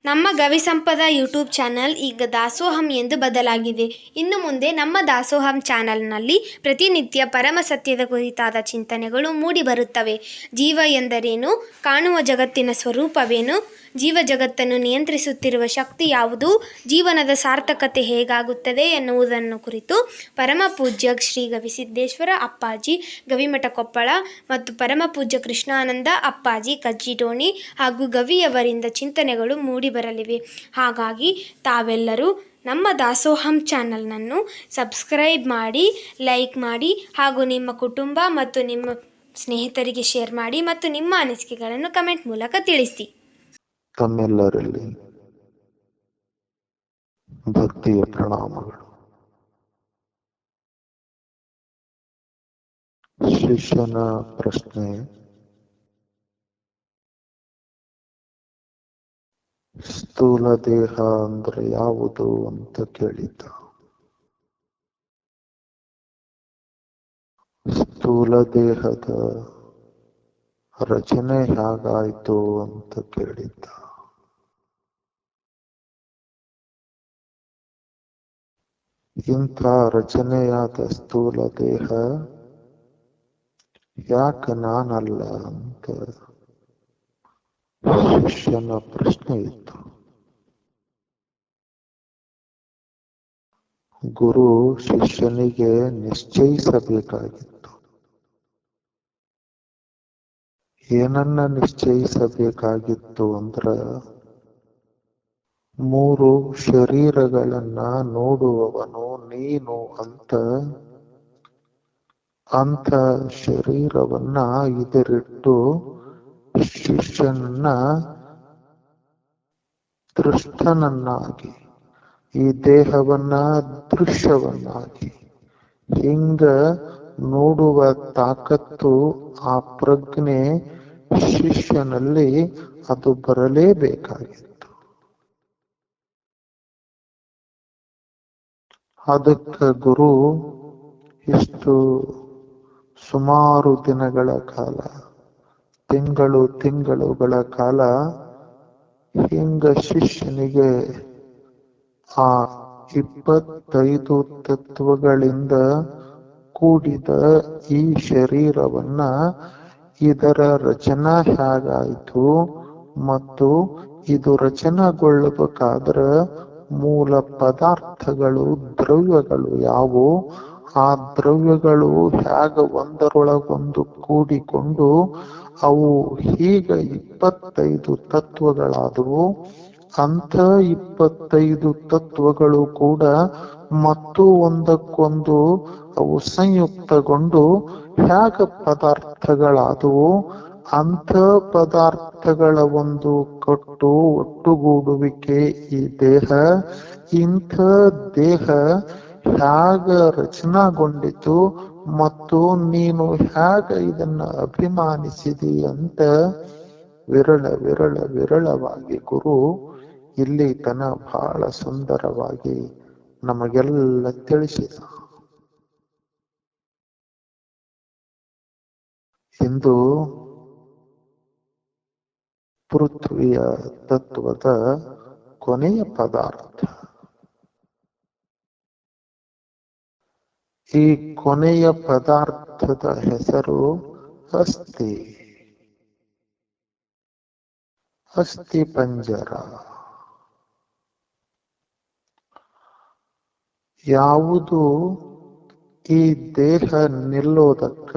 ನಮ್ಮ ಗವಿಸಂಪದ YouTube channel ಈಗ ದಾಸೋಹಂ ಎಂದು ಬದಲಾಗಿದೆ. ಇನ್ನು ಮುಂದೆ ನಮ್ಮ ದಾಸೋಹಂ ಚಾನಲ್ನಲ್ಲಿ ಪ್ರತಿನಿತ್ಯ ಪರಮ ಸತ್ಯದ ಕುರಿತಾದ ಚಿಂತನೆಗಳು ಮೂಡಿ ಬರುತ್ತವೆ. ಜೀವ ಎಂದರೇನು? ಕಾಣುವ ಜಗತ್ತಿನ ಸ್ವರೂಪವೇನು? ಜೀವ ಜಗತ್ತನ್ನು ನಿಯಂತ್ರಿಸುತ್ತಿರುವ ಶಕ್ತಿ ಯಾವುದು? ಜೀವನದ ಸಾರ್ಥಕತೆ ಹೇಗಾಗುತ್ತದೆ ಎನ್ನುವುದನ್ನು ಕುರಿತು ಪರಮ ಪೂಜ್ಯ ಶ್ರೀ ಗವಿಸಿದ್ದೇಶ್ವರ ಅಪ್ಪಾಜಿ ಗವಿಮಠ ಕೊಪ್ಪಳ ಮತ್ತು ಪರಮ ಪೂಜ್ಯ ಕೃಷ್ಣಾನಂದ ಅಪ್ಪಾಜಿ ಕಜ್ಜಿಡೋಣಿ ಹಾಗೂ ಗವಿಯವರಿಂದ ಚಿಂತನೆಗಳು ಮೂಡಿ ಬರಲಿವೆ. ಹಾಗಾಗಿ ತಾವೆಲ್ಲರೂ ನಮ್ಮ ದಾಸೋಹಂ ಚಾನಲ್ನನ್ನು ಸಬ್ಸ್ಕ್ರೈಬ್ ಮಾಡಿ, ಲೈಕ್ ಮಾಡಿ ಹಾಗೂ ನಿಮ್ಮ ಕುಟುಂಬ ಮತ್ತು ನಿಮ್ಮ ಸ್ನೇಹಿತರಿಗೆ ಶೇರ್ ಮಾಡಿ ಮತ್ತು ನಿಮ್ಮ ಅನಿಸಿಕೆಗಳನ್ನು ಕಮೆಂಟ್ ಮೂಲಕ ತಿಳಿಸಿ. ತಮ್ಮೆಲ್ಲರಲ್ಲಿ ಭಕ್ತಿಯ ಪ್ರಣಾಮಗಳು. ಶಿಷ್ಯನ ಪ್ರಶ್ನೆ: ಸ್ಥೂಲ ದೇಹ ಅಂದ್ರೆ ಯಾವುದು ಅಂತ ಕೇಳಿದ್ದ. ಸ್ಥೂಲ ದೇಹದ ರಚನೆ ಹೇಗಾಯ್ತು ಅಂತ ಕೇಳಿದ್ದ. ಇಂಥ ರಚನೆಯಾದ ಸ್ಥೂಲ ದೇಹ ಯಾಕೆ ನಾನಲ್ಲ ಅಂತ ಶಿಷ್ಯನ ಪ್ರಶ್ನೆ ಇತ್ತು. ಗುರು ಶಿಷ್ಯನಿಗೆ ನಿಶ್ಚಯಿಸಬೇಕಾಗಿತ್ತು. ಏನನ್ನ ನಿಶ್ಚಯಿಸಬೇಕಾಗಿತ್ತು ಅಂದ್ರ, 3 ಶರೀರಗಳನ್ನ ನೋಡುವವನು ನೀನು ಅಂತ ಶರೀರವನ್ನ ಇದರಿಟ್ಟು ಶಿಷ್ಯನನ್ನ ದೃಷ್ಟನನ್ನಾಗಿ, ಈ ದೇಹವನ್ನ ದೃಶ್ಯವನ್ನಾಗಿ ಹಿಂಗ ನೋಡುವ ತಾಕತ್ತು, ಆ ಪ್ರಜ್ಞೆ ಶಿಷ್ಯನಲ್ಲಿ ಅದು ಬರಲೇಬೇಕಾಗಿತ್ತು. ಅದಕ್ಕೆ ಗುರು ಇಷ್ಟು ಸುಮಾರು ದಿನಗಳ ಕಾಲ, ತಿಂಗಳುಗಳ ಕಾಲ ಹಿಂಗ ಶಿಷ್ಯನಿಗೆ ಆ 25 ತತ್ವಗಳಿಂದ ಕೂಡಿದ ಈ ಶರೀರವನ್ನ, ಇದರ ರಚನಾ ಹೇಗಾಯಿತು ಮತ್ತು ಇದು ರಚನೆಗೊಳ್ಳಬೇಕಾದ್ರ ಮೂಲ ಪದಾರ್ಥಗಳು, ದ್ರವ್ಯಗಳು ಯಾವುವು, ಆ ದ್ರವ್ಯಗಳು ಹೇಗ ಒಂದರೊಳಗೊಂದು ಕೂಡಿಕೊಂಡು ಅವು ಹೀಗ 25 ತತ್ವಗಳಾದವು. ಅಂಥ 25 ತತ್ವಗಳು ಕೂಡ ಮತ್ತು ಒಂದಕ್ಕೊಂದು ಅವು ಸಂಯುಕ್ತಗೊಂಡು ಹೇಗ ಪದಾರ್ಥಗಳಾದವು. ಅಂಥ ಪದಾರ್ಥಗಳ ಒಂದು ಒಟ್ಟುಗೂಡುವಿಕೆ ಈ ದೇಹ. ಇಂಥ ದೇಹ ಹೇಗ ರಚನಾಗೊಂಡಿತು ಮತ್ತು ನೀನು ಹೇಗ ಇದನ್ನ ಅಭಿಮಾನಿಸಿದಿ ಅಂತ ವಿರಳವಾಗಿ ಗುರು ಇಲ್ಲಿ ತನ ಬಹಳ ಸುಂದರವಾಗಿ ನಮಗೆಲ್ಲ ತಿಳಿಸಿದ. ಇಂದು ಪೃಥ್ವಿಯ ತತ್ವದ ಕೊನೆಯ ಪದಾರ್ಥ, ಈ ಕೊನೆಯ ಪದಾರ್ಥದ ಹೆಸರು ಅಸ್ಥಿ. ಅಸ್ಥಿ ಪಂಜರ. ಯಾವುದು ಈ ದೇಹ ನಿಲ್ಲೋದಕ್ಕ,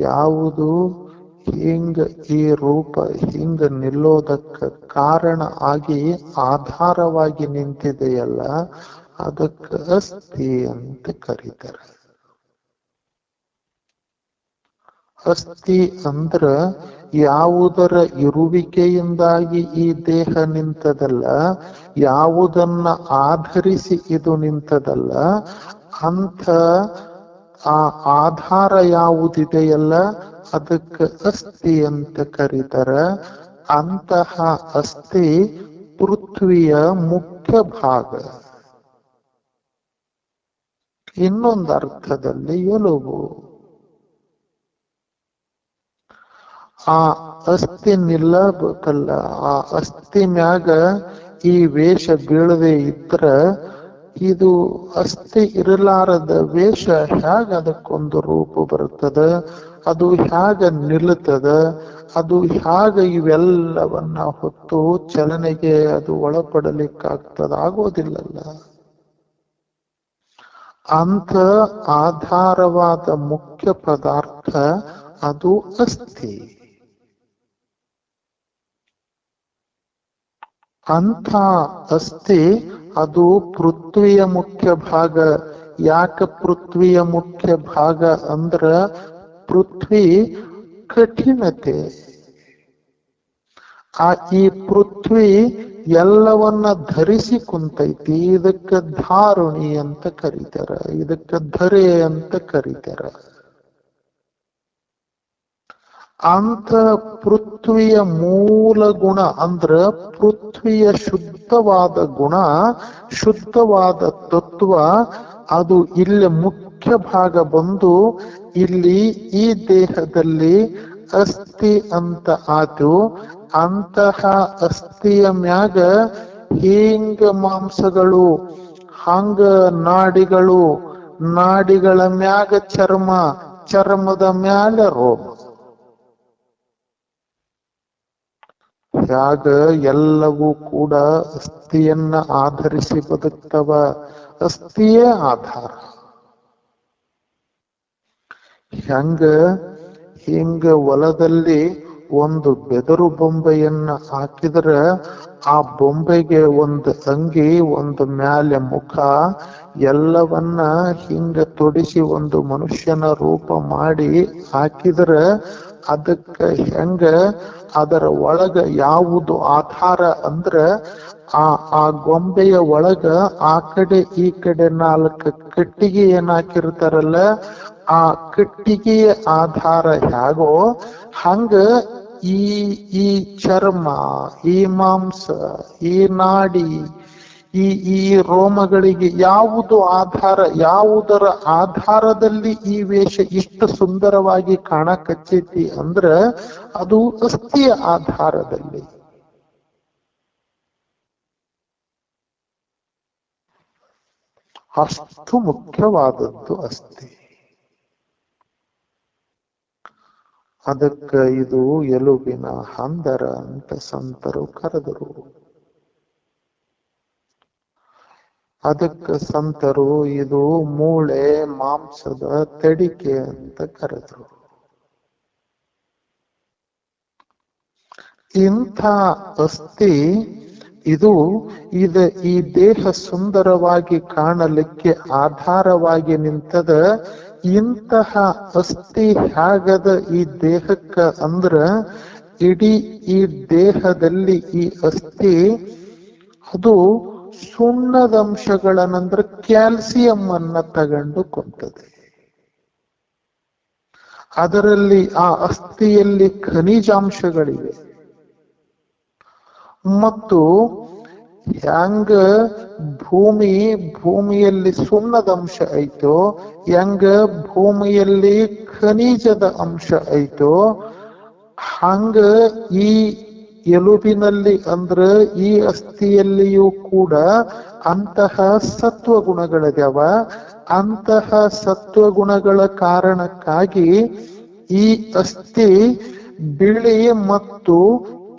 ಯಾವುದು ಹಿಂಗ ಈ ರೂಪ ಹಿಂಗ ನಿಲ್ಲೋದಕ್ಕ ಕಾರಣ ಆಗಿ ಆಧಾರವಾಗಿ ನಿಂತಿದೆಯಲ್ಲ, ಅದಕ್ಕೆ ಅಸ್ಥಿ ಅಂತ ಕರೀತಾರೆ. ಅಸ್ಥಿ ಅಂದ್ರ ಯಾವುದರ ಇರುವಿಕೆಯಿಂದಾಗಿ ಈ ದೇಹ ನಿಂತದಲ್ಲ, ಯಾವುದನ್ನ ಆಧರಿಸಿ ಇದು ನಿಂತದಲ್ಲ, ಅಂಥ ಆ ಆಧಾರ ಯಾವುದಿದೆಯಲ್ಲ ಅದಕ್ಕೆ ಅಸ್ಥಿ ಅಂತ ಕರೀತಾರೆ. ಅಂತಹ ಅಸ್ಥಿ ಪೃಥ್ವಿಯ ಮುಖ್ಯ ಭಾಗ. ಇನ್ನೊಂದು ಅರ್ಥದಲ್ಲಿ ಎಲುಬು. ಆ ಅಸ್ಥಿ ನಿಲ್ಲಬೇಕಲ್ಲ, ಆ ಅಸ್ಥಿ ಮ್ಯಾಗ ಈ ವೇಷ ಬೀಳದೆ ಇದ್ರ ಇದು ಅಸ್ಥಿ ಇರಲಾರದ ವೇಷ ಹ್ಯಾಗ ಅದಕ್ಕೊಂದು ರೂಪ ಬರ್ತದ, ಅದು ಹ್ಯಾಗ ನಿಲ್ಲುತ್ತದ, ಅದು ಹ್ಯಾಗ ಇವೆಲ್ಲವನ್ನ ಹೊತ್ತು ಚಲನೆಗೆ ಅದು ಒಳಪಡಲಿಕ್ಕಾಗ್ತದ? ಆಗೋದಿಲ್ಲಲ್ಲ. ಅಂಥ ಆಧಾರವಾದ ಮುಖ್ಯ ಪದಾರ್ಥ ಅದು ಅಸ್ಥಿ. ಅಂಥ ಅಸ್ಥಿ ಅದು ಪೃಥ್ವಿಯ ಮುಖ್ಯ ಭಾಗ. ಯಾಕ ಪೃಥ್ವಿಯ ಮುಖ್ಯ ಭಾಗ ಅಂದ್ರ ಪೃಥ್ವಿ ಕಠಿಣತೆ. ಈ ಪೃಥ್ವಿ ಎಲ್ಲವನ್ನ ಧರಿಸಿ ಕುಂತೈತಿ. ಇದಕ್ಕ ಧಾರುಣಿ ಅಂತ ಕರೀತಾರ, ಇದಕ್ಕ ಧರೆ ಅಂತ ಕರೀತಾರ. ಅಂತ ಪೃಥ್ವಿಯ ಮೂಲ ಗುಣ ಅಂದ್ರ ಪೃಥ್ವಿಯ ಶುದ್ಧವಾದ ಗುಣ, ಶುದ್ಧವಾದ ತತ್ವ ಅದು ಇಲ್ಲಿ ಮುಖ್ಯ ಭಾಗ ಬಂದು ಇಲ್ಲಿ ಈ ದೇಹದಲ್ಲಿ ಅಸ್ಥಿ ಅಂತ ಆತು. ಅಂತಹ ಅಸ್ಥಿಯ ಮ್ಯಾಗ ಹಿಂಗ ಮಾಂಸಗಳು, ಹಂಗ ನಾಡಿಗಳು, ನಾಡಿಗಳ ಮ್ಯಾಗ ಚರ್ಮ, ಚರ್ಮದ ಮ್ಯಾಲ ರೋಮ. ಹ್ಯಾಗ ಎಲ್ಲವೂ ಕೂಡ ಅಸ್ಥಿಯನ್ನ ಆಧರಿಸಿ ಬದುಕ್ತವ. ಅಸ್ಥಿಯೇ ಆಧಾರ. ಹಿಂಗ ಹೊಲದಲ್ಲಿ ಒಂದು ಬೆದರು ಬೊಂಬೆಯನ್ನ ಹಾಕಿದ್ರ ಆ ಬೊಂಬೆಗೆ ಒಂದು ಅಂಗಿ, ಒಂದು ಮ್ಯಾಲೆ ಮುಖ, ಎಲ್ಲವನ್ನ ಹಿಂಗ ತೊಡಿಸಿ ಒಂದು ಮನುಷ್ಯನ ರೂಪ ಮಾಡಿ ಹಾಕಿದ್ರ ಅದಕ್ಕ ಹೆಂಗ ಅದರ ಒಳಗ ಯಾವುದು ಆಧಾರ ಅಂದ್ರ ಆ ಗೊಂಬೆಯ ಒಳಗ ಆ ಕಡೆ ಈ ಕಡೆ 4 ಕಟ್ಟಿಗೆ ಏನ್ ಹಾಕಿರ್ತಾರಲ್ಲ, ಆ ಕಟ್ಟಿಗೆಯ ಆಧಾರ ಹೇಗೋ ಹಂಗ ಈ ಚರ್ಮ, ಈ ಮಾಂಸ, ಈ ನಾಡಿ, ಈ ರೋಮಗಳಿಗೆ ಯಾವುದು ಆಧಾರ, ಯಾವುದರ ಆಧಾರದಲ್ಲಿ ಈ ವೇಷ ಇಷ್ಟು ಸುಂದರವಾಗಿ ಕಾಣಕಚ್ಚೈತಿ ಅಂದ್ರ ಅದು ಅಸ್ಥಿಯ ಆಧಾರದಲ್ಲಿ. ಅಷ್ಟು ಮುಖ್ಯವಾದದ್ದು ಅಸ್ಥಿ. ಅದಕ್ಕ ಇದು ಎಲುಬಿನ ಹಂದರ ಅಂತ ಸಂತರು ಕರೆದರು. ಅದಕ್ಕ ಸಂತರು ಇದು ಮೂಳೆ ಮಾಂಸದ ತಡಿಕೆ ಅಂತ ಕರೆದರು. ಇಂಥ ಅಸ್ಥಿ ಈ ದೇಹ ಸುಂದರವಾಗಿ ಕಾಣಲಿಕ್ಕೆ ಆಧಾರವಾಗಿ ನಿಂತದ. ಇಂತಹ ಅಸ್ಥಿ ಹೇಗದ ಈ ದೇಹಕ್ಕ ಅಂದ್ರ ಇಡೀ ಈ ದೇಹದಲ್ಲಿ ಈ ಅಸ್ಥಿ ಅದು ಸುಣ್ಣದಂಶಗಳನ್ನಂದ್ರ ಕ್ಯಾಲ್ಸಿಯಂ ಅನ್ನ ತಗೊಂಡು ಕುಂತದೆ. ಅದರಲ್ಲಿ ಆ ಅಸ್ಥಿಯಲ್ಲಿ ಖನಿಜಾಂಶಗಳಿವೆ. ಮತ್ತು ಹೆಂಗ ಭೂಮಿಯಲ್ಲಿ ಸುಣ್ಣದ ಅಂಶ ಐತೋ, ಹೆಂಗ ಭೂಮಿಯಲ್ಲಿ ಖನಿಜದ ಅಂಶ ಐತೋ, ಹಂಗ ಈ ಎಲುಬಿನಲ್ಲಿ ಅಂದ್ರ ಈ ಅಸ್ಥಿಯಲ್ಲಿಯೂ ಕೂಡ ಅಂತಹ ಸತ್ವಗುಣಗಳಿದಾವ. ಅಂತಹ ಸತ್ವಗುಣಗಳ ಕಾರಣಕ್ಕಾಗಿ ಈ ಅಸ್ಥಿ ಬಿಳಿ ಮತ್ತು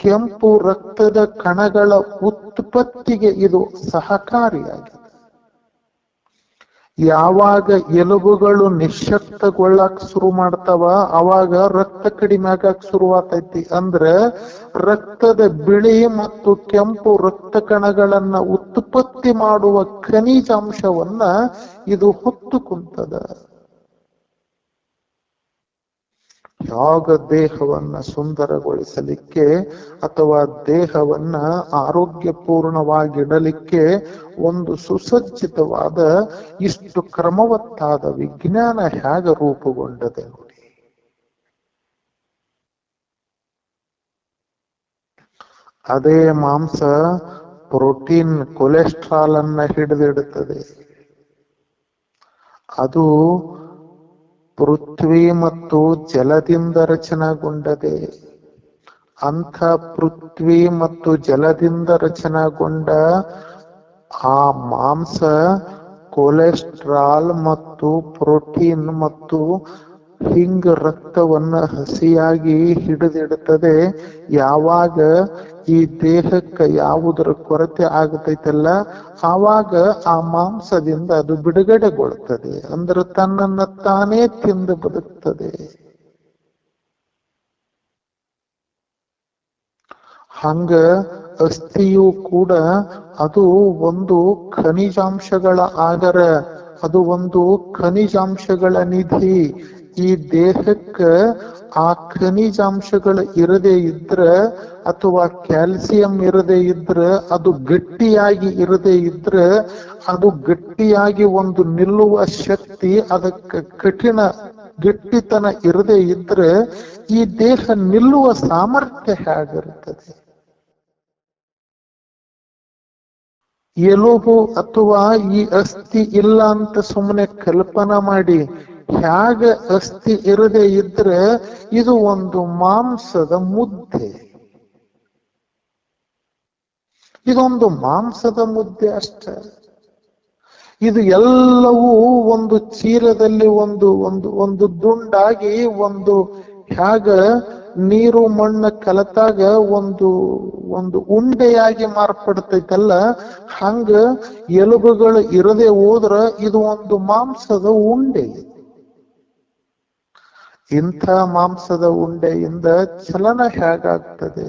ಕೆಂಪು ರಕ್ತದ ಕಣಗಳ ಉತ್ಪತ್ತಿಗೆ ಇದು ಸಹಕಾರಿಯಾಗಿದೆ. ಯಾವಾಗ ಎಲುಬುಗಳು ನಿಶಕ್ತಗೊಳ್ಳಕ್ ಶುರು ಮಾಡ್ತಾವ ಅವಾಗ ರಕ್ತ ಕಡಿಮೆ ಆಗಕ್ ಶುರುವಾತೈತಿ. ಅಂದ್ರ ರಕ್ತದ ಬಿಳಿ ಮತ್ತು ಕೆಂಪು ರಕ್ತ ಕಣಗಳನ್ನ ಉತ್ಪತ್ತಿ ಮಾಡುವ ಖನಿಜಾಂಶವನ್ನ ಇದು ಹೊತ್ತು ಕುಂತದ. ಯಾವ ದೇಹವನ್ನ ಸುಂದರಗೊಳಿಸಲಿಕ್ಕೆ ಅಥವಾ ದೇಹವನ್ನ ಆರೋಗ್ಯಪೂರ್ಣವಾಗಿಡಲಿಕ್ಕೆ ಒಂದು ಸುಸಜ್ಜಿತವಾದ ಇಷ್ಟು ಕ್ರಮವತ್ತಾದ ವಿಜ್ಞಾನ ಹೇಗೆ ರೂಪುಗೊಂಡದೆ ನೋಡಿ. ಅದೇ ಮಾಂಸ ಪ್ರೋಟೀನ್, ಕೊಲೆಸ್ಟ್ರಾಲ್ ಅನ್ನ ಹಿಡಿದಿಡುತ್ತದೆ. ಅದು ಪೃಥ್ವಿ ಮತ್ತು ಜಲದಿಂದ ರಚನೆಗೊಂಡದೆ. ಅಂಥ ಪೃಥ್ವಿ ಮತ್ತು ಜಲದಿಂದ ರಚನೆಗೊಂಡ ಆ ಮಾಂಸ ಕೊಲೆಸ್ಟ್ರಾಲ್ ಮತ್ತು ಪ್ರೋಟೀನ್ ಮತ್ತು ಹಿಂಗ್ ರಕ್ತವನ್ನ ಹಸಿಯಾಗಿ ಹಿಡಿದಿಡುತ್ತದೆ. ಯಾವಾಗ ಈ ದೇಹಕ್ಕೆ ಯಾವುದರ ಕೊರತೆ ಆಗತೈತಲ್ಲ, ಆವಾಗ ಆ ಮಾಂಸದಿಂದ ಅದು ಬಿಡುಗಡೆಗೊಳ್ಳುತ್ತದೆ. ಅಂದ್ರೆ ತನ್ನನ್ನ ತಾನೇ ತಿಂದು ಬದುಕ್ತದೆ. ಹಂಗ ಅಸ್ಥಿಯು ಕೂಡ ಅದು ಒಂದು ಖನಿಜಾಂಶಗಳ ಆಗರ, ಅದು ಒಂದು ಖನಿಜಾಂಶಗಳ ನಿಧಿ. ಈ ದೇಹಕ್ಕ ಆ ಖನಿಜಾಂಶಗಳು ಇರದೇ ಇದ್ರ ಅಥವಾ ಕ್ಯಾಲ್ಸಿಯಂ ಇರದೇ ಇದ್ರ, ಅದು ಗಟ್ಟಿಯಾಗಿ ಇರದೇ ಇದ್ರ, ಅದು ಗಟ್ಟಿಯಾಗಿ ಒಂದು ನಿಲ್ಲುವ ಶಕ್ತಿ, ಅದಕ್ಕೆ ಕಠಿಣ ಗಟ್ಟಿತನ ಇರದೇ ಇದ್ರೆ ಈ ದೇಹ ನಿಲ್ಲುವ ಸಾಮರ್ಥ್ಯ ಹೇಗಿರುತ್ತದೆ? ಎಲುಬು ಅಥವಾ ಈ ಅಸ್ಥಿ ಇಲ್ಲ ಅಂತ ಸುಮ್ಮನೆ ಕಲ್ಪನಾ ಮಾಡಿ. ಹೇಗ ಅಸ್ಥಿ ಇರದೇ ಇದ್ರೆ ಇದು ಒಂದು ಮಾಂಸದ ಮುದ್ದೆ, ಇದೊಂದು ಮಾಂಸದ ಮುದ್ದೆ ಅಷ್ಟೇ. ಇದು ಎಲ್ಲವೂ ಒಂದು ಚೀಲದಲ್ಲಿ ಒಂದು ಒಂದು ಒಂದು ದುಂಡಾಗಿ, ಒಂದು ಹೇಗ ನೀರು ಮಣ್ಣು ಕಲತಾಗ ಒಂದು ಒಂದು ಉಂಡೆಯಾಗಿ ಮಾರ್ಪಡ್ತೈತಲ್ಲ, ಹಂಗ ಎಲುಬುಗಳು ಇರದೆ ಹೋದ್ರ ಇದು ಒಂದು ಮಾಂಸದ ಉಂಡೆ. ಇಂಥ ಮಾಂಸದ ಉಂಡೆಯಿಂದ ಚಲನ ಹೇಗಾಗ್ತದೆ?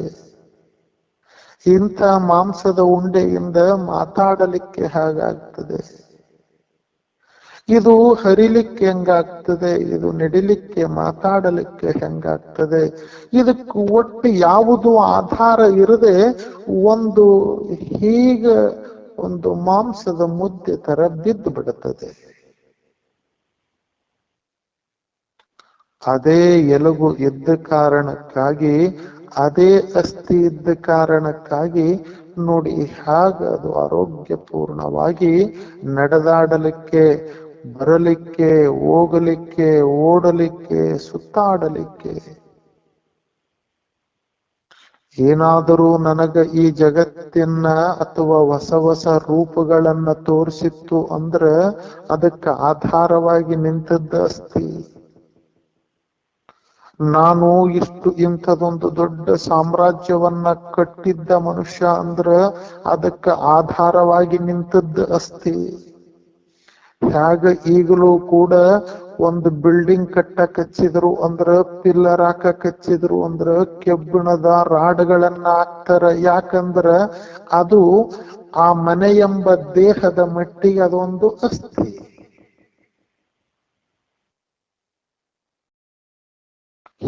ಇಂಥ ಮಾಂಸದ ಉಂಡೆಯಿಂದ ಮಾತಾಡಲಿಕ್ಕೆ ಹೇಗಾಗ್ತದೆ? ಇದು ಹರಿಲಿಕ್ಕೆ ಹೆಂಗಾಗ್ತದೆ? ಇದು ನಡಿಲಿಕ್ಕೆ, ಮಾತಾಡಲಿಕ್ಕೆ ಹೆಂಗಾಗ್ತದೆ? ಇದಕ್ಕೆ ಒಟ್ಟು ಯಾವುದು ಆಧಾರ ಇರದೆ ಒಂದು ಹೀಗ ಒಂದು ಮಾಂಸದ ಮುದ್ದೆ ತರ ಬಿದ್ದು ಬಿಡುತ್ತದೆ. ಅದೇ ಎಲುಬು ಇದ್ದ ಕಾರಣಕ್ಕಾಗಿ, ಅದೇ ಅಸ್ಥಿ ಇದ್ದ ಕಾರಣಕ್ಕಾಗಿ ನೋಡಿ ಹಾಗ ಅದು ಆರೋಗ್ಯಪೂರ್ಣವಾಗಿ ನಡೆದಾಡಲಿಕ್ಕೆ, ಬರಲಿಕ್ಕೆ, ಹೋಗಲಿಕ್ಕೆ, ಓಡಲಿಕ್ಕೆ, ಸುತ್ತಾಡಲಿಕ್ಕೆ. ಏನಾದರೂ ನನಗ ಈ ಜಗತ್ತಿನ ಅಥವಾ ಹೊಸ ಹೊಸ ರೂಪಗಳನ್ನ ತೋರಿಸಿತ್ತು ಅಂದ್ರ ಅದಕ್ಕೆ ಆಧಾರವಾಗಿ ನಿಂತದ್ದು ಅಸ್ಥಿ. ನಾನು ಇಷ್ಟು ಇಂಥದೊಂದು ದೊಡ್ಡ ಸಾಮ್ರಾಜ್ಯವನ್ನ ಕಟ್ಟಿದ್ದ ಮನುಷ್ಯ ಅಂದ್ರ ಅದಕ್ಕೆ ಆಧಾರವಾಗಿ ನಿಂತದ್ದು ಅಸ್ಥಿ. ಹೇಗ ಈಗಲೂ ಕೂಡ ಒಂದು ಬಿಲ್ಡಿಂಗ್ ಕಟ್ಟಕ್ ಹಚ್ಚಿದ್ರು ಅಂದ್ರ, ಪಿಲ್ಲರ್ ಹಾಕಕ್ ಹಚ್ಚಿದ್ರು ಅಂದ್ರ ಕೆಬ್ಬಿಣದ ರಾಡ್ಗಳನ್ನ ಹಾಕ್ತಾರ. ಯಾಕಂದ್ರ ಅದು ಆ ಮನೆ ಎಂಬ ದೇಹದ ಮಟ್ಟಿಗೆ ಅದೊಂದು ಅಸ್ಥಿ.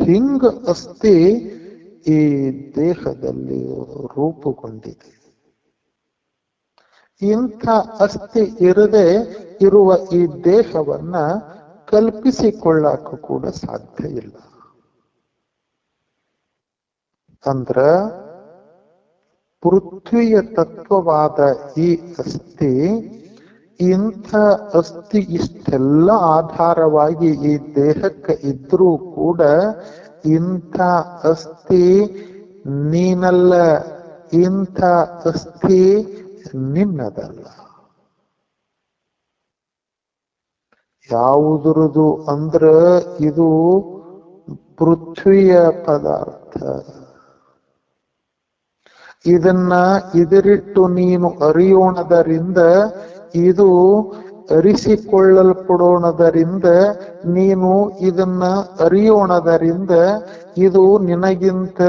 ಹಿಂಗ ಅಸ್ಥಿ ಈ ದೇಹದಲ್ಲಿ ರೂಪುಗೊಂಡಿದೆ. ಇಂಥ ಅಸ್ಥಿ ಇರದೆ ಇರುವ ಈ ದೇಹವನ್ನ ಕಲ್ಪಿಸಿಕೊಳ್ಳಕ್ಕೂ ಕೂಡ ಸಾಧ್ಯ ಇಲ್ಲ. ಅಂದ್ರ ಪೃಥ್ವಿಯ ತತ್ವವಾದ ಈ ಅಸ್ಥಿ, ಇಂಥ ಅಸ್ಥಿ ಇಷ್ಟೆಲ್ಲ ಆಧಾರವಾಗಿ ಈ ದೇಹಕ್ಕೆ ಇದ್ರೂ ಕೂಡ ಇಂಥ ಅಸ್ಥಿ ನೀನಲ್ಲ, ಇಂಥ ಅಸ್ಥಿ ನಿನ್ನದಲ್ಲ. ಯಾವುದ್ರದು ಅಂದ್ರ ಇದು ಪೃಥ್ವಿಯ ಪದಾರ್ಥ. ಇದನ್ನ ಇದರಿಟ್ಟು ನೀನು ಅರಿಯೋಣದರಿಂದ, ಇದು ಅರಿಸಿಕೊಳ್ಳಲ್ಪಡೋಣದರಿಂದ, ನೀನು ಇದನ್ನ ಅರಿಯೋಣದರಿಂದ ಇದು ನಿನಗಿಂತ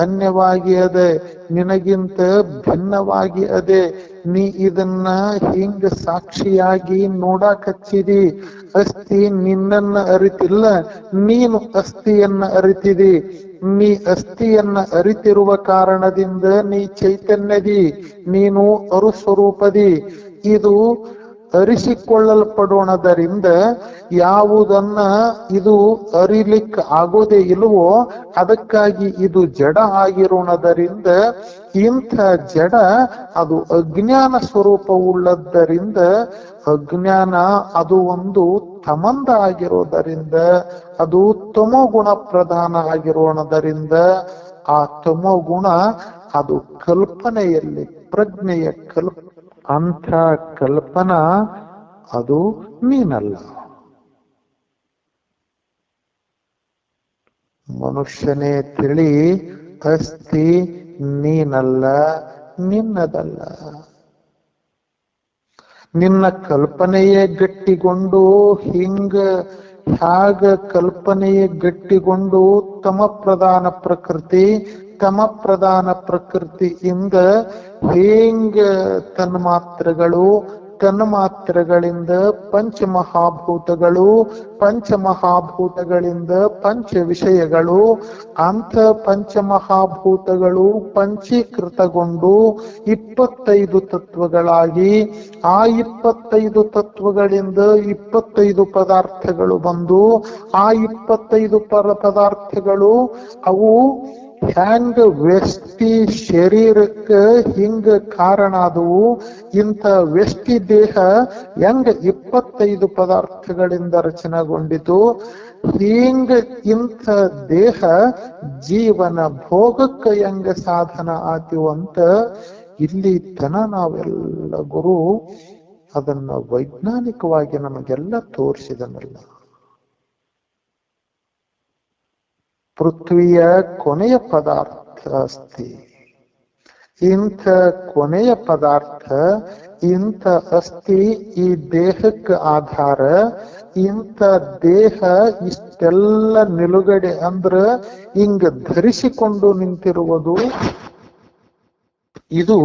ಅನ್ಯವಾಗಿ ಅದೆ, ನಿನಗಿಂತ ಭಿನ್ನವಾಗಿ ಅದೆ. ನೀ ಇದನ್ನ ಹಿಂಗ ಸಾಕ್ಷಿಯಾಗಿ ನೋಡಾಕಚ್ಚಿದಿ. ಅಸ್ಥಿ ನಿನ್ನನ್ನ ಅರಿತಿಲ್ಲ, ನೀನು ಅಸ್ಥಿಯನ್ನ ಅರಿತಿದಿ. ನೀ ಅಸ್ಥಿಯನ್ನ ಅರಿತಿರುವ ಕಾರಣದಿಂದ ನೀ ಚೈತನ್ಯದಿ, ನೀನು ಅರುಸ್ವರೂಪದಿ. ಇದು ಅರಿಸಿಕೊಳ್ಳಲ್ಪಡೋಣದರಿಂದ ಯಾವುದನ್ನ ಇದು ಅರಿಲಿಕ್ಕೆ ಆಗೋದೇ ಇಲ್ವೋ ಅದಕ್ಕಾಗಿ ಇದು ಜಡ ಆಗಿರೋಣದರಿಂದ, ಇಂಥ ಜಡ ಅದು ಅಜ್ಞಾನ ಸ್ವರೂಪವುಳ್ಳದ್ದರಿಂದ, ಅಜ್ಞಾನ ಅದು ಒಂದು ತಮಂದ ಆಗಿರೋದರಿಂದ, ಅದು ತಮೋಗುಣ ಪ್ರಧಾನ ಆಗಿರೋಣದರಿಂದ ಆ ತಮೋ ಗುಣ ಅದು ಕಲ್ಪನೆಯಲ್ಲಿ ಪ್ರಜ್ಞೆಯ ಅಂಥ ಕಲ್ಪನಾ ಅದು ನೀನಲ್ಲ. ಮನುಷ್ಯನೇ ತಿಳಿ, ಅಸ್ಥಿ ನೀನಲ್ಲ, ನಿನ್ನದಲ್ಲ. ನಿನ್ನ ಕಲ್ಪನೆಯೇ ಗಟ್ಟಿಗೊಂಡು ಹ್ಯಾಗ ಕಲ್ಪನೆಯೇ ಗಟ್ಟಿಗೊಂಡು ತಮ ಪ್ರಧಾನ ಪ್ರಕೃತಿಯಿಂದ ಹೇಂಗ ತನ್ಮಾತ್ರಗಳಿಂದ ಪಂಚಮಹಾಭೂತಗಳಿಂದ ಪಂಚ ವಿಷಯಗಳು, ಅಂಥ ಪಂಚಮಹಾಭೂತಗಳು ಪಂಚೀಕೃತಗೊಂಡು 25 ತತ್ವಗಳಾಗಿ, ಆ 25 ತತ್ವಗಳಿಂದ 25 ಪದಾರ್ಥಗಳು ಬಂದು, ಆ 25 ಪದಾರ್ಥಗಳು ಅವು ಹ್ಯಾಂಗ ವ್ಯಷ್ಟಿ ಶರೀರಕ್ಕೆ ಹಿಂಗ ಕಾರಣ ಆದವು. ಇಂಥ ವ್ಯಷ್ಟಿ ದೇಹ ಹೆಂಗ 25 ಪದಾರ್ಥಗಳಿಂದ ರಚನೆಗೊಂಡಿತು, ಹಿಂಗ ಇಂಥ ದೇಹ ಜೀವನ ಭೋಗಕ್ಕೆ ಹೆಂಗ ಸಾಧನ ಆತಿವಂತ ಇಲ್ಲಿ ತನ ನಾವೆಲ್ಲ ಗುರು ಅದನ್ನ ವೈಜ್ಞಾನಿಕವಾಗಿ ನಮಗೆಲ್ಲ ತೋರಿಸಿದನಲ್ಲ. ಪೃಥ್ವಿಯ ಕೊನೆಯ ಪದಾರ್ಥ ಅಸ್ಥಿ. ಇಂಥ ಕೊನೆಯ ಪದಾರ್ಥ, ಇಂಥ ಅಸ್ಥಿ ಈ ದೇಹಕ್ಕೆ ಆಧಾರ. ಇಂಥ ದೇಹ ಇಷ್ಟೆಲ್ಲ ನಿಲುಗಡೆ ಅಂದ್ರ ಹಿಂಗ ಧರಿಸಿಕೊಂಡು ನಿಂತಿರುವುದು. ಇದು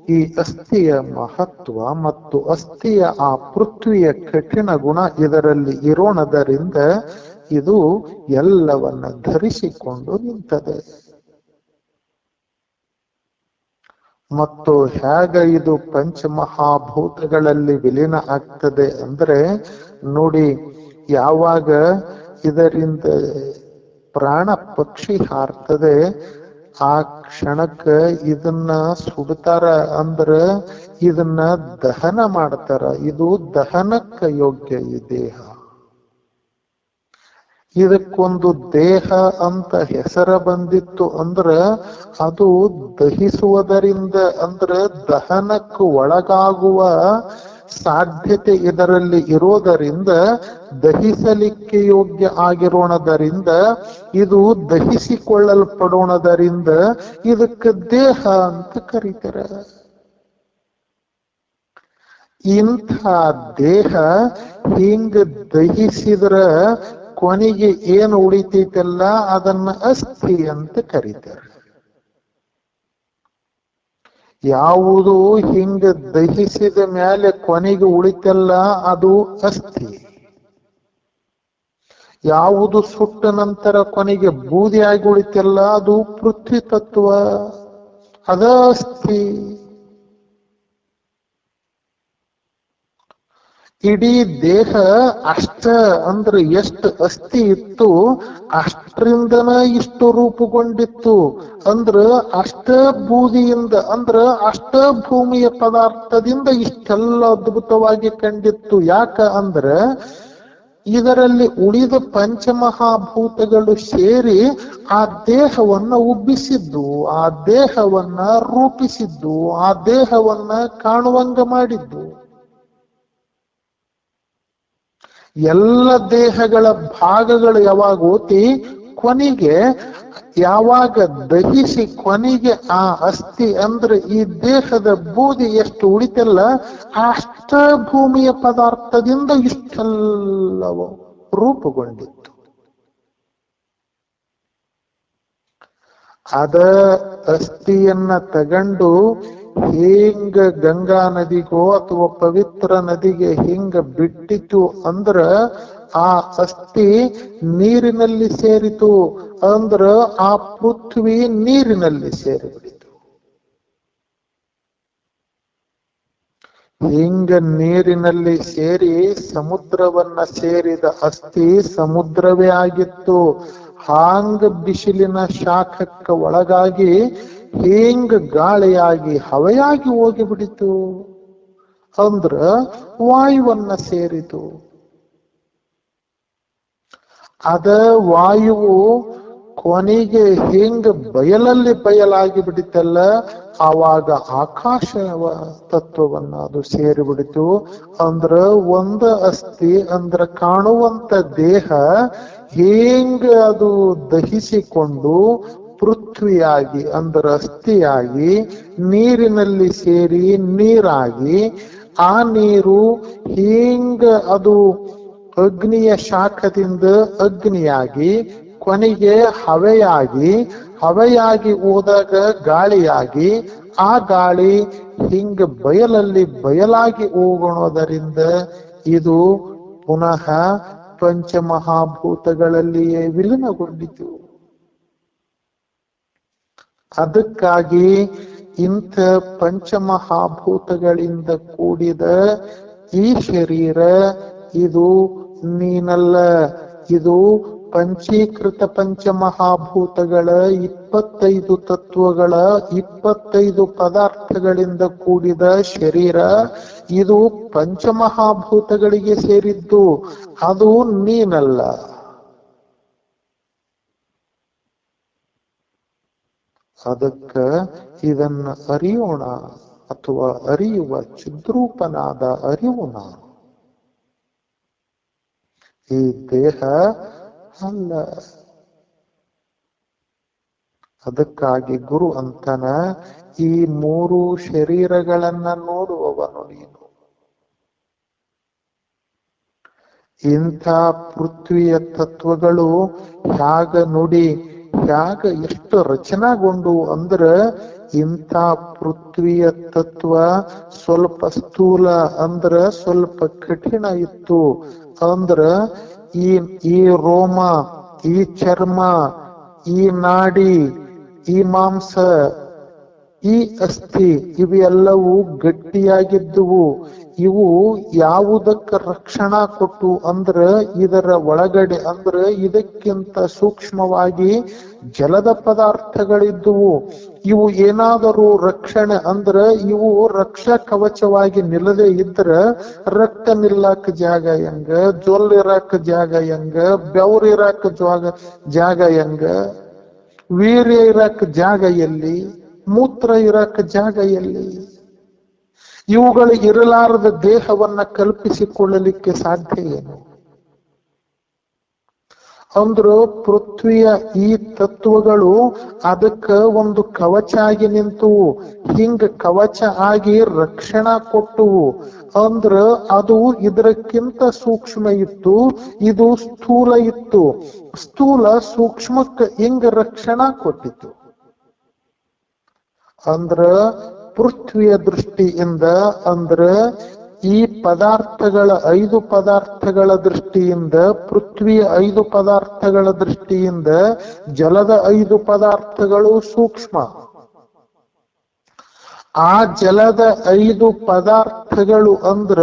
ಈ ಅಸ್ಥಿಯ ಮಹತ್ವ ಮತ್ತು ಅಸ್ಥಿಯ ಆ ಪೃಥ್ವಿಯ ಕಠಿಣ ಗುಣ ಇದರಲ್ಲಿ ಇರೋಣದರಿಂದ ಇದು ಎಲ್ಲವನ್ನ ಧರಿಸಿಕೊಂಡು ನಿಂತದೆ. ಮತ್ತು ಹೇಗ ಇದು ಪಂಚಮಹಾಭೂತಗಳಲ್ಲಿ ವಿಲೀನ ಆಗ್ತದೆ ಅಂದ್ರೆ ನೋಡಿ, ಯಾವಾಗ ಇದರಿಂದ ಪ್ರಾಣ ಪಕ್ಷಿ ಹಾರ್ತದೆ ಆ ಕ್ಷಣಕ್ಕ ಇದನ್ನ ಸುಡ್ತಾರ ಅಂದ್ರ ಇದನ್ನ ದಹನ ಮಾಡ್ತಾರ. ಇದು ದಹನಕ್ಕೆ ಯೋಗ್ಯ ಈ ದೇಹ. ಇದಕ್ಕೊಂದು ದೇಹ ಅಂತ ಹೆಸರ ಬಂದಿತ್ತು ಅಂದ್ರ ಅದು ದಹಿಸುವುದರಿಂದ ಅಂದ್ರ ದಹನಕ್ಕೆ ಒಳಗಾಗುವ ಸಾಧ್ಯತೆ ಇದರಲ್ಲಿ ಇರೋದರಿಂದ, ದಹಿಸಲಿಕ್ಕೆ ಯೋಗ್ಯ ಆಗಿರೋಣದರಿಂದ, ಇದು ದಹಿಸಿಕೊಳ್ಳಲ್ಪಡೋಣದರಿಂದ ಇದಕ್ಕೆ ದೇಹ ಅಂತ ಕರೀತಾರೆ. ಇಂಥ ದೇಹ ಹಿಂಗ ದಹಿಸಿದ್ರ ಕೊನೆಗೆ ಏನು ಉಳಿತೈತಲ್ಲ ಅದನ್ನ ಅಸ್ಥಿ ಅಂತ ಕರೀತಾರೆ. ಯಾವುದು ಹಿಂಗ ದಹಿಸಿದ ಮೇಲೆ ಕೊನೆಗೆ ಉಳಿತಲ್ಲ ಅದು ಅಸ್ಥಿ. ಯಾವುದು ಸುಟ್ಟ ನಂತರ ಕೊನೆಗೆ ಬೂದಿಯಾಗಿ ಉಳಿತಲ್ಲ ಅದು ಪೃಥ್ವಿ ತತ್ವ, ಅದ ಅಸ್ಥಿ. ಇಡೀ ದೇಹ ಅಷ್ಟ ಅಂದ್ರೆ ಎಷ್ಟು ಅಸ್ಥಿ ಇತ್ತು ಅಷ್ಟರಿಂದನ ಇಷ್ಟು ರೂಪುಗೊಂಡಿತ್ತು. ಅಂದ್ರ ಅಷ್ಟ ಬೂದಿಯಿಂದ ಅಂದ್ರ ಅಷ್ಟ ಭೂಮಿಯ ಪದಾರ್ಥದಿಂದ ಇಷ್ಟೆಲ್ಲ ಅದ್ಭುತವಾಗಿ ಕಂಡಿತ್ತು. ಯಾಕ ಅಂದ್ರ ಇದರಲ್ಲಿ ಉಳಿದ ಪಂಚಮಹಾಭೂತಗಳು ಸೇರಿ ಆ ದೇಹವನ್ನ ಉಬ್ಬಿಸಿದ್ದು, ಆ ದೇಹವನ್ನ ರೂಪಿಸಿದ್ದು, ಆ ದೇಹವನ್ನ ಕಾಣುವಂಗ ಮಾಡಿದ್ದು. ಎಲ್ಲ ದೇಹಗಳ ಭಾಗಗಳು ಯಾವಾಗ ಓತಿ ಕೊನೆಗೆ ಯಾವಾಗ ದಹಿಸಿ ಕೊನೆಗೆ ಆ ಅಸ್ಥಿ ಅಂದ್ರೆ ಈ ದೇಹದ ಬೂದಿ ಎಷ್ಟು ಉಳಿತಲ್ಲ ಅಷ್ಟ ಭೂಮಿಯ ಪದಾರ್ಥದಿಂದ ಇಷ್ಟೆಲ್ಲವೂ ರೂಪುಗೊಂಡಿತ್ತು. ಅದ ಅಸ್ಥಿಯನ್ನ ತಗಂಡು ಹಿಂಗ ಗಂಗಾ ನದಿಗೋ ಅಥವಾ ಪವಿತ್ರ ನದಿಗೆ ಹಿಂಗ ಬಿಟ್ಟಿತು ಅಂದ್ರ ಆ ಅಸ್ಥಿ ನೀರಿನಲ್ಲಿ ಸೇರಿತು ಅಂದ್ರ ಆ ಪೃಥ್ವಿ ನೀರಿನಲ್ಲಿ ಸೇರಿಬಿಡಿತು. ಹಿಂಗ ನೀರಿನಲ್ಲಿ ಸೇರಿ ಸಮುದ್ರವನ್ನ ಸೇರಿದ ಅಸ್ಥಿ ಸಮುದ್ರವೇ ಆಗಿತ್ತು. ಹಾಂಗ ಬಿಸಿಲಿನ ಶಾಖಕ್ಕೆ ಒಳಗಾಗಿ ಹಿಂಗ ಗಾಳಿಯಾಗಿ ಹವೆಯಾಗಿ ಹೋಗಿಬಿಡಿತು ಅಂದ್ರ ವಾಯುವನ್ನ ಸೇರಿತು. ಅದ ವಾಯುವು ಕೊನೆಗೆ ಹೆಂಗ ಬಯಲಲ್ಲಿ ಬಯಲಾಗಿ ಬಿಡಿತಲ್ಲ, ಆವಾಗ ಆಕಾಶ ತತ್ವವನ್ನ ಅದು ಸೇರಿಬಿಡಿತು. ಅಂದ್ರ ಒಂದ ಅಸ್ಥಿ ಅಂದ್ರ ಕಾಣುವಂತ ದೇಹ ಹೆಂಗ ಅದು ದಹಿಸಿಕೊಂಡು ಪೃಥ್ವಿಯಾಗಿ ಅಂದ್ರ ಅಸ್ಥಿಯಾಗಿ ನೀರಿನಲ್ಲಿ ಸೇರಿ ನೀರಾಗಿ, ಆ ನೀರು ಹೆಂಗ ಅದು ಅಗ್ನಿಯ ಶಾಖದಿಂದ ಅಗ್ನಿಯಾಗಿ ಕೊನೆಗೆ ಹವೆಯಾಗಿ ಹೋದಾಗ ಗಾಳಿಯಾಗಿ, ಆ ಗಾಳಿ ಹಿಂಗ ಬಯಲಲ್ಲಿ ಬಯಲಾಗಿ ಹೋಗೋಣದರಿಂದ ಇದು ಪುನಃ ಪಂಚಮಹಾಭೂತಗಳಲ್ಲಿಯೇ ವಿಲೀನಗೊಂಡಿತು. ಅದಕ್ಕಾಗಿ ಇಂಥ ಪಂಚಮಹಾಭೂತಗಳಿಂದ ಕೂಡಿದ ಈ ಶರೀರ ಇದು ನೀನಲ್ಲ. ಇದು ಪಂಚೀಕೃತ ಪಂಚಮಹಾಭೂತಗಳ 25 ತತ್ವಗಳ 25 ಪದಾರ್ಥಗಳಿಂದ ಕೂಡಿದ ಶರೀರ. ಇದು ಪಂಚಮಹಾಭೂತಗಳಿಗೆ ಸೇರಿದ್ದು, ಅದು ನೀನಲ್ಲ. ಅದಕ್ಕ ಇದನ್ನ ಅರಿಯೋಣ, ಅಥವಾ ಅರಿಯುವ ಚಿದ್ರೂಪನಾದ ಅರಿವು ನಾನು. ಈ ದೇಹ ಅಲ್ಲ. ಅದಕ್ಕಾಗಿ ಗುರು ಅಂತನ ಈ 3 ಶರೀರಗಳನ್ನ ನೋಡುವವನು ನೀನು. ಇಂಥ ಪೃಥ್ವಿಯ ತತ್ವಗಳು ಹ್ಯಾಗ ನುಡಿ ಹ್ಯಾಗ ಎಷ್ಟು ರಚನಾಗೊಂಡು ಅಂದ್ರ, ಇಂಥ ಪೃಥ್ವಿಯ ತತ್ವ ಸ್ವಲ್ಪ ಸ್ಥೂಲ ಅಂದ್ರ ಸ್ವಲ್ಪ ಕಠಿಣ ಇತ್ತು. ಅಂದ್ರ ಈ ರೋಮ, ಈ ಚರ್ಮ, ಈ ನಾಡಿ, ಈ ಮಾಂಸ, ಈ ಅಸ್ಥಿ ಇವೆಲ್ಲವೂ ಗಟ್ಟಿಯಾಗಿದ್ದುವು. ಇವು ಯಾವುದಕ್ಕ ರಕ್ಷಣಾ ಕೊಟ್ಟು ಅಂದ್ರ ಇದರ ಒಳಗಡೆ ಅಂದ್ರ ಇದಕ್ಕಿಂತ ಸೂಕ್ಷ್ಮವಾಗಿ ಜಲದ ಪದಾರ್ಥಗಳಿದ್ದುವು. ಇವು ಏನಾದರೂ ರಕ್ಷಣೆ ಅಂದ್ರ ಇವು ರಕ್ಷಾ ಕವಚವಾಗಿ ನಿಲ್ಲದೆ ಇದ್ರ ರಕ್ತ ನಿಲ್ಲಕ್ ಜಾಗ ಹೆಂಗ, ಜೊಲ್ಲಿರಾಕ ಜಾಗ ಹೆಂಗ, ಬೆವರಿರಾಕ ಜಾಗ ಹೆಂಗ, ವೀರ್ಯ ಇರಾಕ ಜಾಗ ಎಲ್ಲಿ, ಮೂತ್ರ ಇರಾಕ ಜಾಗ ಎಲ್ಲಿ? ಇವುಗಳು ಇರಲಾರದ ದೇಹವನ್ನ ಕಲ್ಪಿಸಿಕೊಳ್ಳಲಿಕ್ಕೆ ಸಾಧ್ಯ ಏನು? ಅಂದ್ರು ಪೃಥ್ವಿಯ ಈ ತತ್ವಗಳು ಅದಕ್ಕ ಒಂದು ಕವಚ ಆಗಿ ನಿಂತುವು. ಹಿಂಗ ಕವಚ ಆಗಿ ರಕ್ಷಣಾ ಕೊಟ್ಟುವು. ಅಂದ್ರ ಅದು ಇದಕ್ಕಿಂತ ಸೂಕ್ಷ್ಮ ಇತ್ತು, ಇದು ಸ್ಥೂಲ ಇತ್ತು. ಸ್ಥೂಲ ಸೂಕ್ಷ್ಮಕ್ಕ ಹಿಂಗ ರಕ್ಷಣಾ ಕೊಟ್ಟಿತು. ಅಂದ್ರ ಪೃಥ್ವಿಯ ದೃಷ್ಟಿಯಿಂದ ಅಂದ್ರ ಈ ಪದಾರ್ಥಗಳ 5 ಪದಾರ್ಥಗಳ ದೃಷ್ಟಿಯಿಂದ, ಪೃಥ್ವಿಯ 5 ಪದಾರ್ಥಗಳ ದೃಷ್ಟಿಯಿಂದ ಜಲದ 5 ಪದಾರ್ಥಗಳು ಸೂಕ್ಷ್ಮ. ಆ ಜಲದ 5 ಪದಾರ್ಥಗಳು ಅಂದ್ರ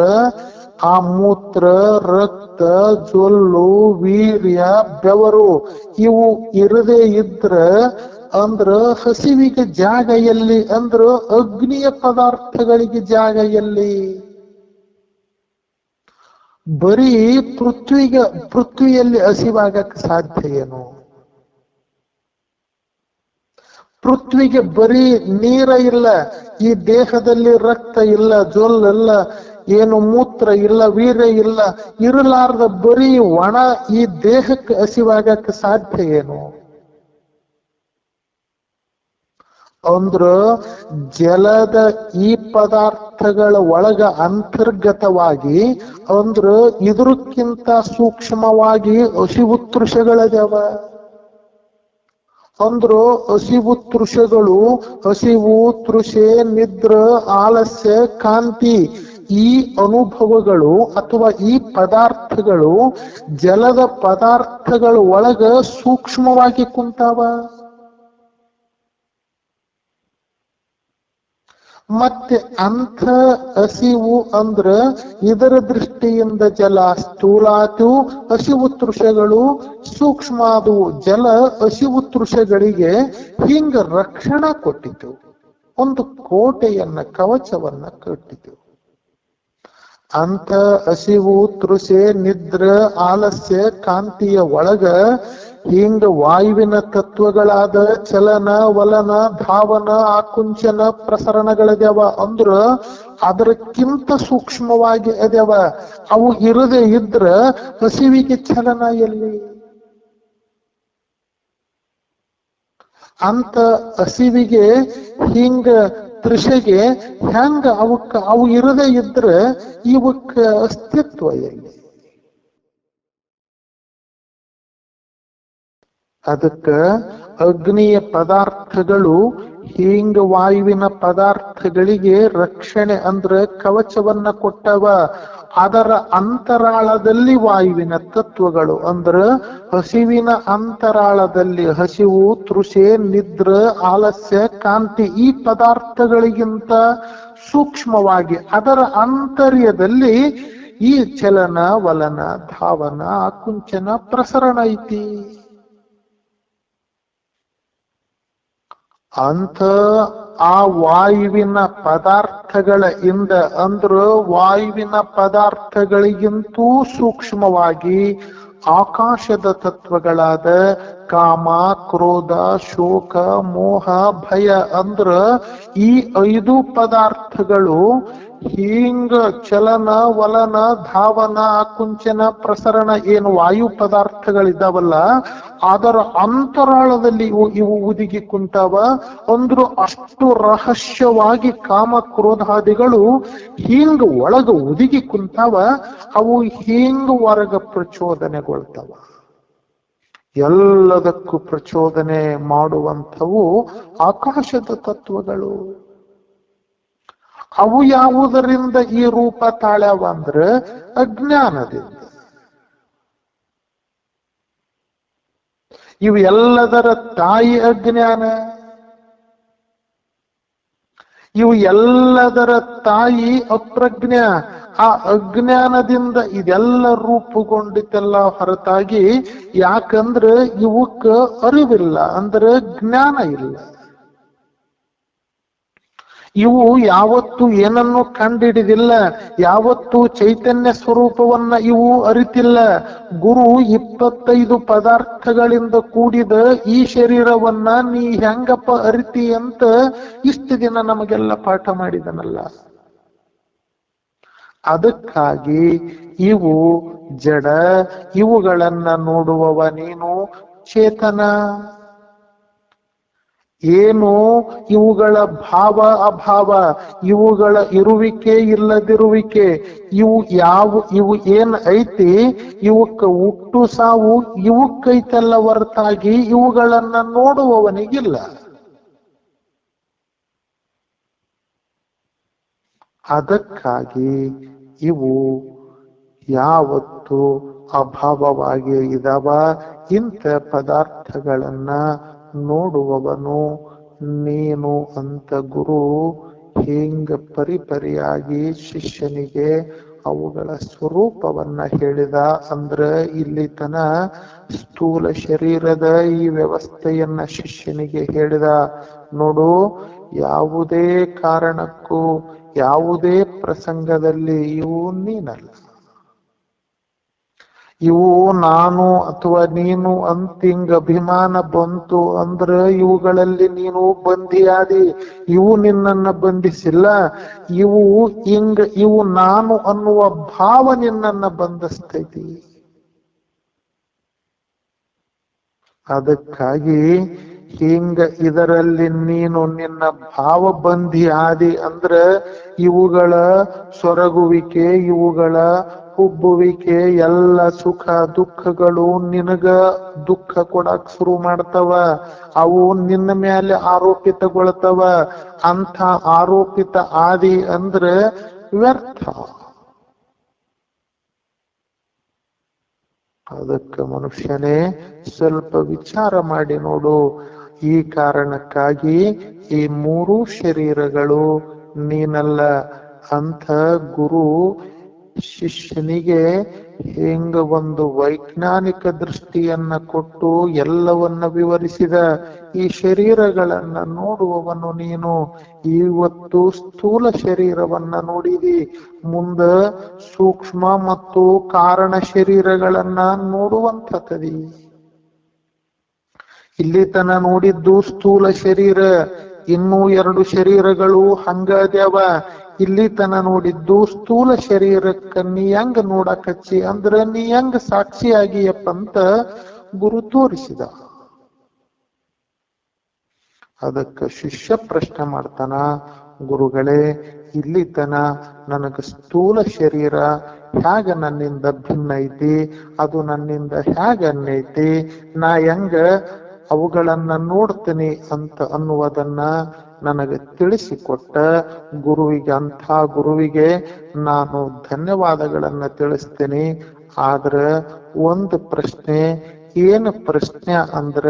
ಆ ಮೂತ್ರ, ರಕ್ತ, ಜೊಲ್ಲು, ವೀರ್ಯ, ಬೆವರು ಇವು ಇರದೇ ಇದ್ರ ಅಂದ್ರ ಹಸಿವಿಗೆ ಜಾಗ ಎಲ್ಲಿ? ಅಂದ್ರ ಅಗ್ನಿಯ ಪದಾರ್ಥಗಳಿಗೆ ಜಾಗ ಎಲ್ಲಿ? ಬರೀ ಪೃಥ್ವಿಯಲ್ಲಿ ಹಸಿವಾಗಕ್ಕೆ ಸಾಧ್ಯ ಏನು? ಪೃಥ್ವಿಗೆ ಬರೀ ನೀರ ಇಲ್ಲ, ಈ ದೇಹದಲ್ಲಿ ರಕ್ತ ಇಲ್ಲ, ಜೊಲ್ಲ ಏನು ಮೂತ್ರ ಇಲ್ಲ, ವೀರ್ಯ ಇಲ್ಲ, ಇರಲಾರ್ದ ಬರೀ ಒಣ ಈ ದೇಹಕ್ಕೆ ಹಸಿವಾಗಕ್ಕೆ ಸಾಧ್ಯ ಏನು? ಅಂದ್ರ ಜಲದ ಈ ಪದಾರ್ಥಗಳ ಒಳಗ ಅಂತರ್ಗತವಾಗಿ ಅಂದ್ರ ಇದಕ್ಕಿಂತ ಸೂಕ್ಷ್ಮವಾಗಿ ಹಸಿವು ತೃಷಗಳದವ. ಅಂದ್ರ ಹಸಿವು ತೃಷಗಳು, ಹಸಿವು, ತೃಷೆ, ನಿದ್ರ, ಆಲಸ್ಯ, ಕಾಂತಿ ಈ ಅನುಭವಗಳು ಅಥವಾ ಈ ಪದಾರ್ಥಗಳು ಜಲದ ಪದಾರ್ಥಗಳ ಒಳಗ ಸೂಕ್ಷ್ಮವಾಗಿ ಕುಂತಾವ. ಮತ್ತೆ ಅಂಥ ಹಸಿವು ಅಂದ್ರ ಇದರ ದೃಷ್ಟಿಯಿಂದ ಜಲ ಸ್ಥೂಲ ಆತು, ಹಸಿವು ತೃಷಗಳು ಸೂಕ್ಷ್ಮ ಆದವು. ಜಲ ಹಸಿವು ತೃಷಗಳಿಗೆ ಹಿಂಗ ರಕ್ಷಣಾ ಕೊಟ್ಟಿತು, ಒಂದು ಕೋಟೆಯನ್ನ ಕವಚವನ್ನ ಕಟ್ಟಿತು. ಅಂಥ ಹಸಿವು, ತೃಷೆ, ನಿದ್ರ, ಆಲಸ್ಯ, ಕಾಂತಿಯ ಒಳಗ ಹಿಂಗ ವಾಯುವಿನ ತತ್ವಗಳಾದ ಚಲನ ವಲನ ಧಾವನ ಆಕುಂಚನ ಪ್ರಸರಣಗಳದ್ಯಾವ ಅಂದ್ರ ಅದಕ್ಕಿಂತ ಸೂಕ್ಷ್ಮವಾಗಿ ಅದ್ಯಾವ. ಅವು ಇರದೆ ಇದ್ರ ಹಸಿವಿಗೆ ಚಲನ ಎಲ್ಲಿ? ಅಂತ ಹಸಿವಿಗೆ ಹಿಂಗ ತೃಷೆಗೆ ಹೆಂಗ ಅವು ಇರದೆ ಇದ್ರ ಇವಕ್ಕ ಅಸ್ತಿತ್ವ ಎಲ್ಲಿ? ಅದಕ್ಕ ಅಗ್ನಿಯ ಪದಾರ್ಥಗಳು ಹಿಂಗ ವಾಯುವಿನ ಪದಾರ್ಥಗಳಿಗೆ ರಕ್ಷಣೆ ಅಂದ್ರ ಕವಚವನ್ನ ಕೊಟ್ಟವ. ಅದರ ಅಂತರಾಳದಲ್ಲಿ ವಾಯುವಿನ ತತ್ವಗಳು ಅಂದ್ರ ಹಸಿವಿನ ಅಂತರಾಳದಲ್ಲಿ ಹಸಿವು, ತೃಷೆ, ನಿದ್ರ, ಆಲಸ್ಯ, ಕಾಂತಿ ಈ ಪದಾರ್ಥಗಳಿಗಿಂತ ಸೂಕ್ಷ್ಮವಾಗಿ ಅದರ ಆಂತರ್ಯದಲ್ಲಿ ಈ ಚಲನ ವಲನ ಧಾವನ ಆಕುಂಚನ ಪ್ರಸರಣ ಐತಿ. ಅಂತ ಆ ವಾಯುವಿನ ಪದಾರ್ಥಗಳ ಇಂದ ಅಂದ್ರ ವಾಯುವಿನ ಪದಾರ್ಥಗಳಿಗಿಂತೂ ಸೂಕ್ಷ್ಮವಾಗಿ ಆಕಾಶದ ತತ್ವಗಳಾದ ಕಾಮ, ಕ್ರೋಧ, ಶೋಕ, ಮೋಹ, ಭಯ ಅಂದ್ರ ಈ 5 ಪದಾರ್ಥಗಳು ಹಿಂಗ ಚಲನ ವಲನ ಧಾವನ ಆಕುಂಚನ ಪ್ರಸರಣ ಏನು ವಾಯು ಪದಾರ್ಥಗಳಿದ್ದಾವಲ್ಲ ಅದರ ಅಂತರಾಳದಲ್ಲಿ ಇವು ಉದಿಗಿ ಕುಂತಾವ. ಅಂದ್ರು ಅಷ್ಟು ರಹಸ್ಯವಾಗಿ ಕಾಮ ಕ್ರೋಧಾದಿಗಳು ಹಿಂಗ ಒಳಗ ಉದಿಗಿ ಕುಂತಾವ. ಅವು ಹಿಂಗ ಹೊರಗ ಪ್ರಚೋದನೆಗೊಳ್ತಾವ. ಎಲ್ಲದಕ್ಕೂ ಪ್ರಚೋದನೆ ಮಾಡುವಂಥವು ಆಕಾಶದ ತತ್ವಗಳು. ಅವು ಯಾವುದರಿಂದ ಈ ರೂಪ ತಾಳ್ಯಾವ ಅಂದ್ರ ಅಜ್ಞಾನದಿಂದ. ಇವು ಎಲ್ಲದರ ತಾಯಿ ಅಜ್ಞಾನ. ಇವು ಎಲ್ಲದರ ತಾಯಿ ಅಪ್ರಜ್ಞ. ಆ ಅಜ್ಞಾನದಿಂದ ಇದೆಲ್ಲ ರೂಪುಗೊಂಡಿತೆಲ್ಲ ಹೊರತಾಗಿ ಯಾಕಂದ್ರೆ ಇವಕ್ಕ ಅರಿವಿಲ್ಲ, ಅಂದ್ರೆ ಜ್ಞಾನ ಇಲ್ಲ. ಇವು ಯಾವತ್ತು ಏನನ್ನು ಕಂಡಿಡಿದಿಲ್ಲ, ಯಾವತ್ತು ಚೈತನ್ಯ ಸ್ವರೂಪವನ್ನ ಇವು ಅರಿತಿಲ್ಲ. ಗುರು 25 ಪದಾರ್ಥಗಳಿಂದ ಕೂಡಿದ ಈ ಶರೀರವನ್ನ ನೀ ಹೆಂಗಪ್ಪ ಅರಿತಿ ಅಂತ ಇಷ್ಟು ದಿನ ನಮಗೆಲ್ಲ ಪಾಠ ಮಾಡಿದನಲ್ಲ. ಅದಕ್ಕಾಗಿ ಇವು ಜಡ, ಇವುಗಳನ್ನ ನೋಡುವವ ನೀನು ಚೇತನ. ಏನು ಇವುಗಳ ಭಾವ ಅಭಾವ, ಇವುಗಳ ಇರುವಿಕೆ ಇಲ್ಲದಿರುವಿಕೆ, ಇವು ಏನ್ ಐತಿ ಇವಕ್ಕ ಹುಟ್ಟು ಸಾವು ಇವಕ್ಕೈತೆಲ್ಲ ಹೊರತಾಗಿ ಇವುಗಳನ್ನ ನೋಡುವವನಿಗಿಲ್ಲ. ಅದಕ್ಕಾಗಿ ಇವು ಯಾವತ್ತು ಅಭಾವವಾಗಿ ಇದಾವ. ಇಂಥ ಪದಾರ್ಥಗಳನ್ನ ನೋಡುವವನು ನೀನು ಅಂತ ಗುರು ಹಿಂಗ ಪರಿಪರಿಯಾಗಿ ಶಿಷ್ಯನಿಗೆ ಅವುಗಳ ಸ್ವರೂಪವನ್ನ ಹೇಳಿದ. ಅಂದ್ರ ಇಲ್ಲಿ ತನ ಸ್ಥೂಲ ಶರೀರದ ಈ ವ್ಯವಸ್ಥೆಯನ್ನ ಶಿಷ್ಯನಿಗೆ ಹೇಳಿದ. ನೋಡು, ಯಾವುದೇ ಕಾರಣಕ್ಕೂ ಯಾವುದೇ ಪ್ರಸಂಗದಲ್ಲಿ ಇವು ನೀನಲ್ಲ. ಇವು ನಾನು ಅಥವಾ ನೀನು ಅಂತಿಂಗ ಅಭಿಮಾನ ಬಂತು ಅಂದ್ರೆ ಇವುಗಳಲ್ಲಿ ನೀನು ಬಂಧಿಯಾದಿ. ಇವು ನಿನ್ನನ್ನ ಬಂಧಿಸಿಲ್ಲ. ಇವು ನಾನು ಅನ್ನುವ ಭಾವ ನಿನ್ನನ್ನ ಬಂಧಿಸ್ತೈತಿ. ಅದಕ್ಕಾಗಿ ಹಿಂಗ ಇದರಲ್ಲಿ ನೀನು ನಿನ್ನ ಭಾವಬಂಧಿ ಆದಿ ಅಂದ್ರ ಇವುಗಳ ಸೊರಗುವಿಕೆ, ಇವುಗಳ ಹುಬ್ಬುವಿಕೆ, ಎಲ್ಲ ಸುಖ ದುಃಖಗಳು ನಿನಗ ದುಃಖ ಕೊಡಕ್ ಶುರು ಮಾಡ್ತವ. ಅವು ನಿನ್ನ ಮೇಲೆ ಆರೋಪಿತಗೊಳ್ತವ. ಅಂಥ ಆರೋಪಿತ ಆದಿ ಅಂದ್ರ ವ್ಯರ್ಥ. ಅದಕ್ಕೆ ಮನುಷ್ಯನೇ ಸ್ವಲ್ಪ ವಿಚಾರ ಮಾಡಿ ನೋಡು. ಈ ಕಾರಣಕ್ಕಾಗಿ ಈ 3 ಶರೀರಗಳು ನೀನಲ್ಲ ಅಂತ ಗುರು ಶಿಷ್ಯನಿಗೆ ಹೆಂಗ ಒಂದು ವೈಜ್ಞಾನಿಕ ದೃಷ್ಟಿಯನ್ನ ಕೊಟ್ಟು ಎಲ್ಲವನ್ನ ವಿವರಿಸಿದ. ಈ ಶರೀರಗಳನ್ನ ನೋಡುವವನು ನೀನು. ಇವತ್ತು ಸ್ಥೂಲ ಶರೀರವನ್ನ ನೋಡಿದಿ, ಮುಂದ ಸೂಕ್ಷ್ಮ ಮತ್ತು ಕಾರಣ ಶರೀರಗಳನ್ನ ನೋಡುವಂಥತದಿ. ಇಲ್ಲಿ ತನ ನೋಡಿದ್ದು ಸ್ಥೂಲ ಶರೀರ, ಇನ್ನೂ 2 ಶರೀರಗಳು ಹಂಗದ್ಯಾವ. ಇಲ್ಲಿ ತನ ನೋಡಿದ್ದು ಸ್ಥೂಲ ಶರೀರಕ್ಕ ನೀ ಹೆಂಗ ನೋಡಕಚ್ಚಿ ಅಂದ್ರ ನೀ ಹೆಂಗ ಸಾಕ್ಷಿಯಾಗಿಯಪ್ಪ ಅಂತ ಗುರು ತೋರಿಸಿದ. ಅದಕ್ಕ ಶಿಷ್ಯ ಪ್ರಶ್ನೆ ಮಾಡ್ತಾನ, ಗುರುಗಳೇ ಇಲ್ಲಿ ತನ ನನಗ ಸ್ಥೂಲ ಶರೀರ ಹ್ಯಾಗ ನನ್ನಿಂದ ಭಿನ್ನ ಐತಿ, ಅದು ನನ್ನಿಂದ ಹ್ಯಾಗ ಅನ್ನೈತಿ, ನಾ ಹೆಂಗ ಅವುಗಳನ್ನ ನೋಡ್ತೀನಿ ಅಂತ ಅನ್ನುವುದನ್ನ ನನಗೆ ತಿಳಿಸಿಕೊಟ್ಟ ಗುರುವಿಗೆ, ಅಂಥ ಗುರುವಿಗೆ ನಾನು ಧನ್ಯವಾದಗಳನ್ನ ತಿಳಿಸ್ತೇನೆ. ಆದ್ರ ಒಂದು ಪ್ರಶ್ನೆ, ಏನು ಪ್ರಶ್ನೆ ಅಂದ್ರ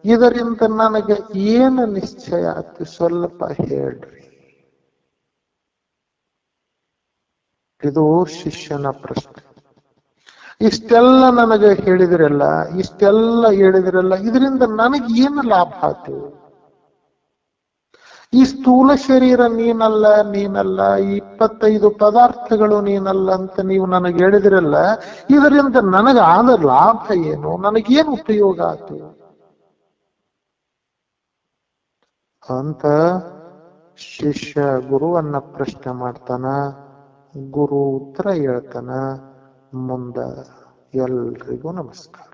ಇದರಿಂದ ನನಗೆ ಏನು ನಿಶ್ಚಯ ಆಯ್ತು ಸ್ವಲ್ಪ ಹೇಳ್ರಿ. ಇದು ಶಿಷ್ಯನ ಪ್ರಶ್ನೆ. ಇಷ್ಟೆಲ್ಲ ನನಗೆ ಹೇಳಿದ್ರಲ್ಲ, ಇದರಿಂದ ನನಗೆ ಏನು ಲಾಭ ಆಯ್ತು? ಈ ಸ್ಥೂಲ ಶರೀರ ನೀನಲ್ಲ, ಈ 25 ಪದಾರ್ಥಗಳು ನೀನಲ್ಲ ಅಂತ ನೀವು ನನಗೆ ಹೇಳಿದ್ರಲ್ಲ, ಇದರಿಂದ ನನಗೆ ಆದ ಲಾಭ ಏನು? ನನಗೇನು ಉಪಯೋಗ ಆಯ್ತು ಅಂತ ಶಿಷ್ಯ ಗುರುವನ್ನ ಪ್ರಶ್ನೆ ಮಾಡ್ತಾನ. ಗುರು ಉತ್ತರ ಹೇಳ್ತಾನ. ಮುಂದ ಎಲ್ರಿಗೂ ನಮಸ್ಕಾರ.